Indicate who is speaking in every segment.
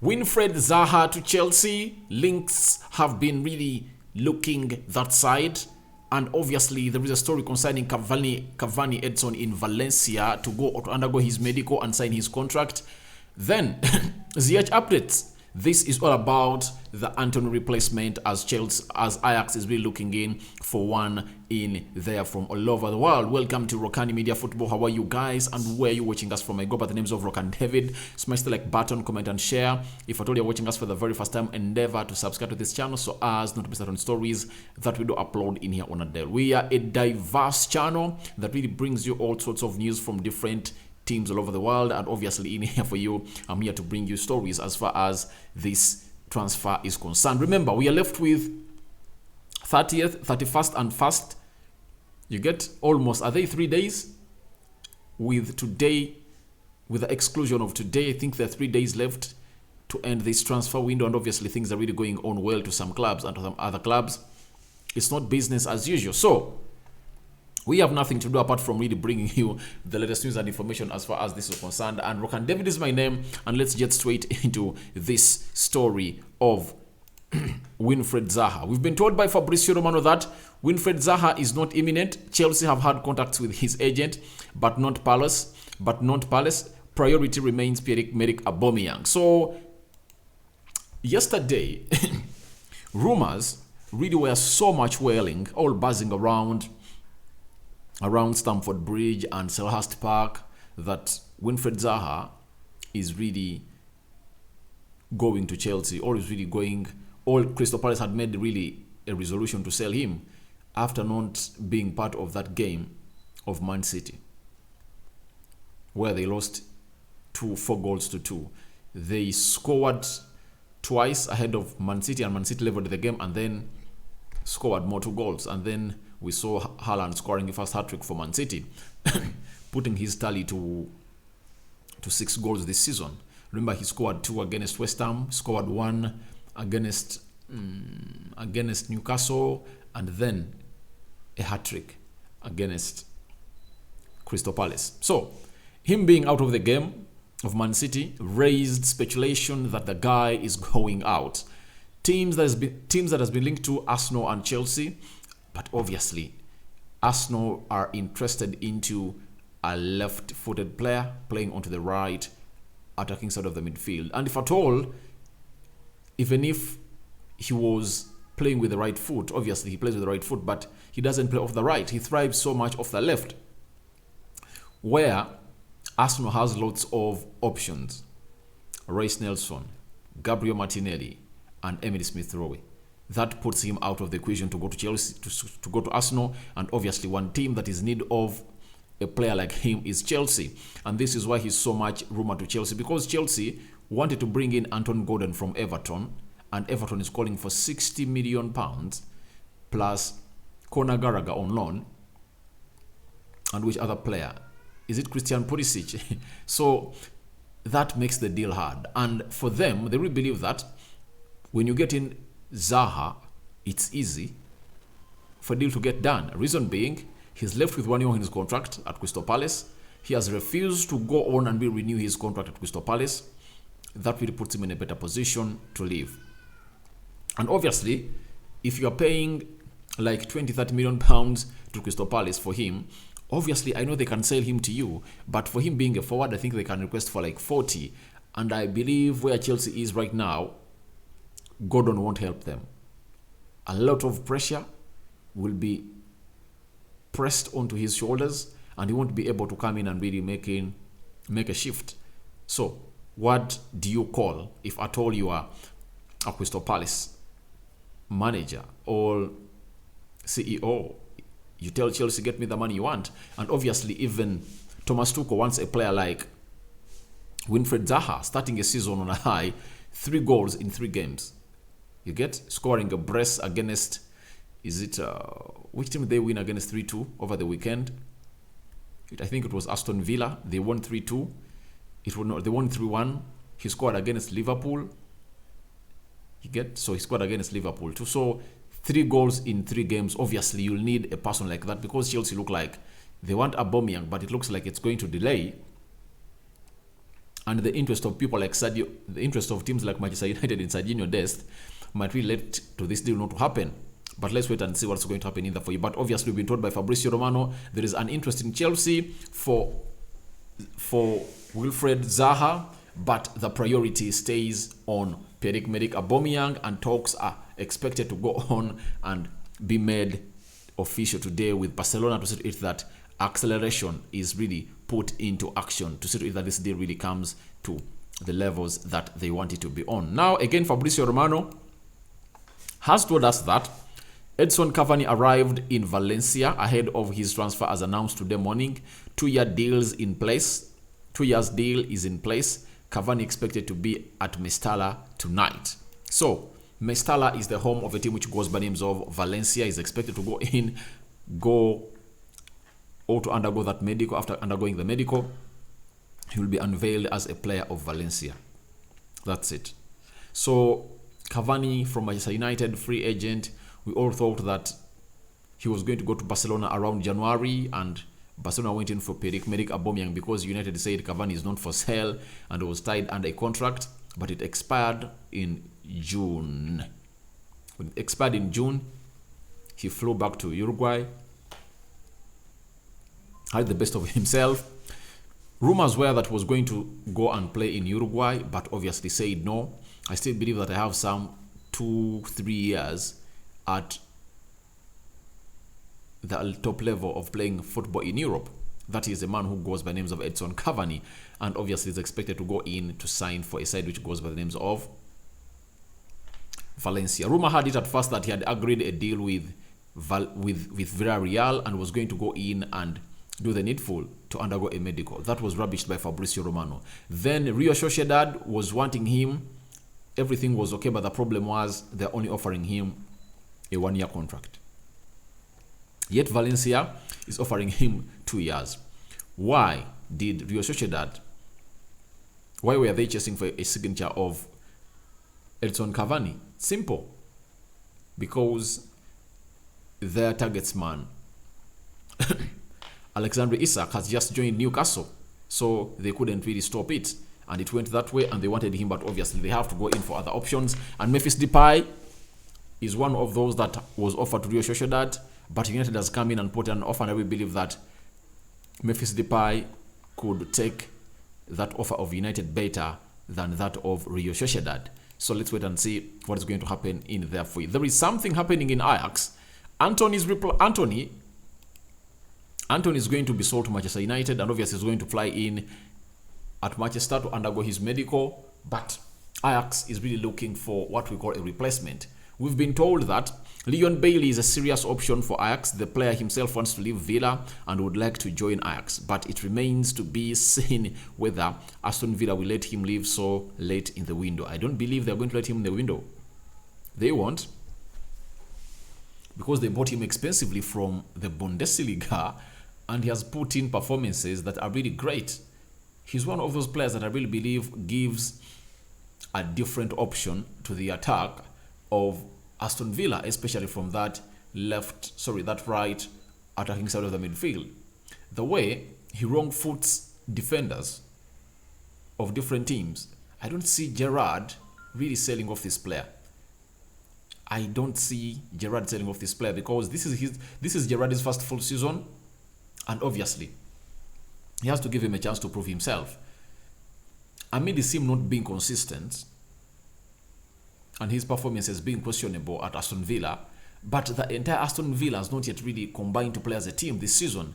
Speaker 1: Wilfred Zaha to Chelsea. Links have been really looking that side. And obviously, there is a story concerning Cavani Edson in Valencia to undergo his medical and sign his contract. Then, ZH updates. This is all about the Antony replacement as Ajax is really looking in for one in there from all over the world. Welcome to Rokani Media Football. How are you guys and where are you watching us from? I go by the names of Rokani David. Smash the like button, comment and share. If at all you're watching us for the very first time, endeavor to subscribe to this channel so as not to miss out on stories that we do upload in here on a day. We are a diverse channel that really brings you all sorts of news from different teams all over the world, and obviously in here for you, I'm here to bring you stories as far as this transfer is concerned. Remember, we are left with 30th, 31st and 1st. You get almost, are they 3 days? With today, with the exclusion of today, I think there are 3 days left to end this transfer window, and obviously things are really going on well to some clubs, and to some other clubs it's not business as usual. So we have nothing to do apart from really bringing you the latest news and information as far as this is concerned. And Rokani David is my name, and let's get straight into this story of Wilfred Zaha. We've been told by Fabrizio Romano that Wilfred Zaha is not imminent. Chelsea have had contacts with his agent, but not Palace. Priority remains Pierre-Emerick Aubameyang. So yesterday, rumors really were so much whirling, all buzzing around Stamford Bridge and Selhurst Park that Wilfred Zaha is really going to Chelsea, or is really going. All Crystal Palace had made really a resolution to sell him after not being part of that game of Man City, where they lost 4 goals to 2. They scored twice ahead of Man City, and Man City leveled the game and then scored more 2 goals, and then we saw Haaland scoring the first hat-trick for Man City, putting his tally to 6 goals this season. Remember, he scored 2 against West Ham, scored 1 against Newcastle, and then a hat-trick against Crystal Palace. So, him being out of the game of Man City raised speculation that the guy is going out. Teams that has been linked to Arsenal and Chelsea. But obviously, Arsenal are interested into a left-footed player playing onto the right, attacking side of the midfield. And if at all, even if he was playing with the right foot, obviously he plays with the right foot, but he doesn't play off the right. He thrives so much off the left, where Arsenal has lots of options. Reiss Nelson, Gabriel Martinelli, and Emily Smith-Rowe. That puts him out of the equation to go to Chelsea, to go to Arsenal, and obviously one team that is in need of a player like him is Chelsea. And this is why he's so much rumored to Chelsea, because Chelsea wanted to bring in Anton Gordon from Everton, and Everton is calling for £60 million plus Conor Gallagher on loan. And which other player? Is it Christian Pulisic? So that makes the deal hard. And for them, they really believe that when you get in Zaha, it's easy for a deal to get done. Reason being, he's left with 1 year on his contract at Crystal Palace. He has refused to go on and renew his contract at Crystal Palace. That really puts him in a better position to leave. And obviously, if you are paying like 20-30 million pounds to Crystal Palace for him, obviously I know they can sell him to you, but for him being a forward, I think they can request for like 40. And I believe where Chelsea is right now, Gordon won't help them. A lot of pressure will be pressed onto his shoulders, and he won't be able to come in and really make a shift. So, what do you call, if at all you are a Crystal Palace manager or CEO? You tell Chelsea, get me the money you want. And obviously, even Thomas Tuchel wants a player like Wilfred Zaha, starting a season on a high, 3 goals in 3 games. You get scoring a brace against, which team they win against 3-2 over the weekend? I think it was Aston Villa. They won 3-2. They won 3-1. He scored against Liverpool. So he scored against Liverpool too. So 3 goals in 3 games. Obviously, you'll need a person like that, because Chelsea look like they want Aubameyang, but it looks like it's going to delay. And the interest of people like Sadio, the interest of teams like Manchester United in Serginho Dest might really lead to this deal not to happen. But let's wait and see what's going to happen in there for you. But obviously, we've been told by Fabrizio Romano there is an interest in Chelsea for Wilfred Zaha, but the priority stays on Pierre-Emerick Aubameyang, and talks are expected to go on and be made official today with Barcelona to see to it that acceleration is really put into action to see to it that this deal really comes to the levels that they want it to be on. Now, again, Fabrizio Romano has told us that Edson Cavani arrived in Valencia ahead of his transfer as announced today morning. 2-year deals in place. 2 years deal is in place. Cavani expected to be at Mestalla tonight. So, Mestalla is the home of a team which goes by names of Valencia. Is expected to go to undergo that medical. After undergoing the medical, he will be unveiled as a player of Valencia. That's it. So, Cavani from Manchester United, free agent. We all thought that he was going to go to Barcelona around January, and Barcelona went in for Pierre-Emerick Aubameyang because United said Cavani is not for sale and was tied under a contract, but it expired in June. When it expired in June, he flew back to Uruguay, had the best of himself. Rumors were that he was going to go and play in Uruguay, but obviously said no. I still believe that I have some 2-3 years at the top level of playing football in Europe. That is a man who goes by names of Edson Cavani, and obviously is expected to go in to sign for a side which goes by the names of Valencia. Rumor had it at first that he had agreed a deal with Villarreal and was going to go in and do the needful to undergo a medical. That was rubbished by Fabrizio Romano. Then Real Sociedad was wanting him. Everything was okay, but the problem was they're only offering him a 1-year contract. Yet Valencia is offering him 2 years. Why did Real Sociedad, why were they chasing for a signature of Edson Cavani? Simple. Because their targets man, Alexandre Isak, has just joined Newcastle. So they couldn't really stop it. And it went that way, and they wanted him, but obviously they have to go in for other options. And Memphis Depay is one of those that was offered to Real Sociedad, but United has come in and put an offer, and we believe that Memphis Depay could take that offer of United better than that of Real Sociedad. So let's wait and see what is going to happen in there for you. There is something happening in Ajax. Antony is going to be sold to Manchester United, and obviously is going to fly in at Manchester to undergo his medical, but Ajax is really looking for what we call a replacement. We've been told that Leon Bailey is a serious option for Ajax. The player himself wants to leave Villa and would like to join Ajax, but it remains to be seen whether Aston Villa will let him leave so late in the window. I don't believe they're going to let him in the window. They won't, because they bought him expensively from the Bundesliga, and he has put in performances that are really great. He's one of those players that I really believe gives a different option to the attack of Aston Villa, especially from that right attacking side of the midfield. The way he wrong foots defenders of different teams, I don't see Gerrard really selling off this player. I don't see Gerrard selling off this player because this is Gerrard's first full season, and obviously he has to give him a chance to prove himself. Amid him not being consistent and his performance has been questionable at Aston Villa, but the entire Aston Villa has not yet really combined to play as a team this season.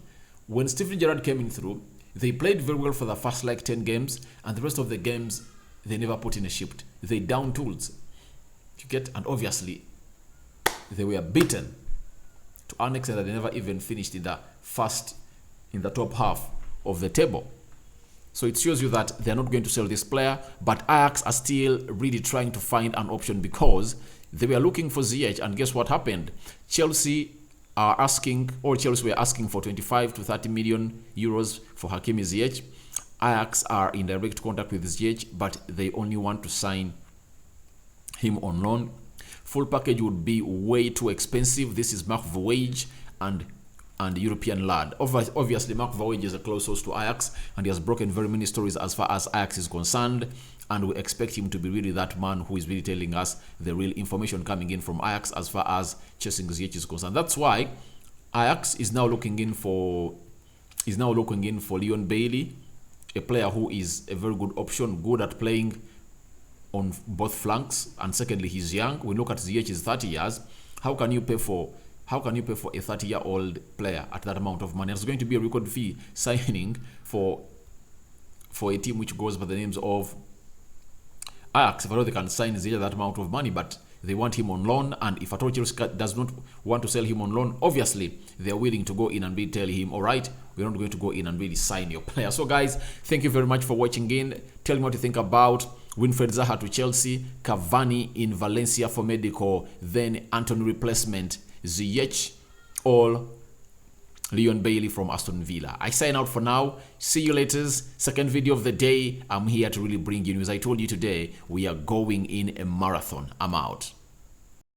Speaker 1: When Steven Gerrard came in through, they played very well for the first 10 games, and the rest of the games they never put in a shift. They down tools. And obviously they were beaten to an extent that they never even finished in the top half of the table. So it shows you that they're not going to sell this player, but Ajax are still really trying to find an option because they were looking for Ziyech, and guess what happened? Chelsea were asking for 25 to 30 million euros for Hakimi Ziyech. Ajax are in direct contact with Ziyech, but they only want to sign him on loan. Full package would be way too expensive. This is mark the wage, and and European lad. Obviously, Mark Verwege is a close source to Ajax, and he has broken very many stories as far as Ajax is concerned. And we expect him to be really that man who is really telling us the real information coming in from Ajax as far as chasing Ziyech is concerned. That's why Ajax is now looking in for Leon Bailey, a player who is a very good option, good at playing on both flanks, and secondly, he's young. We look at Ziyech is 30 years. How can you pay for a 30-year-old player at that amount of money? It's going to be a record fee signing for a team which goes by the names of Ajax. If I know they can sign Ziyech that amount of money, but they want him on loan, and if at all Chelsea does not want to sell him on loan, obviously they're willing to go in and really tell him, all right, we're not going to go in and really sign your player. So guys, thank you very much for watching in. Tell me what you think about Wilfred Zaha to Chelsea, Cavani in Valencia for medical, then Antony Replacement, Ziyech, or Leon Bailey from Aston Villa. I sign out for now. See you later. Second video of the day. I'm here to really bring you news. I told you today we are going in a marathon. I'm out.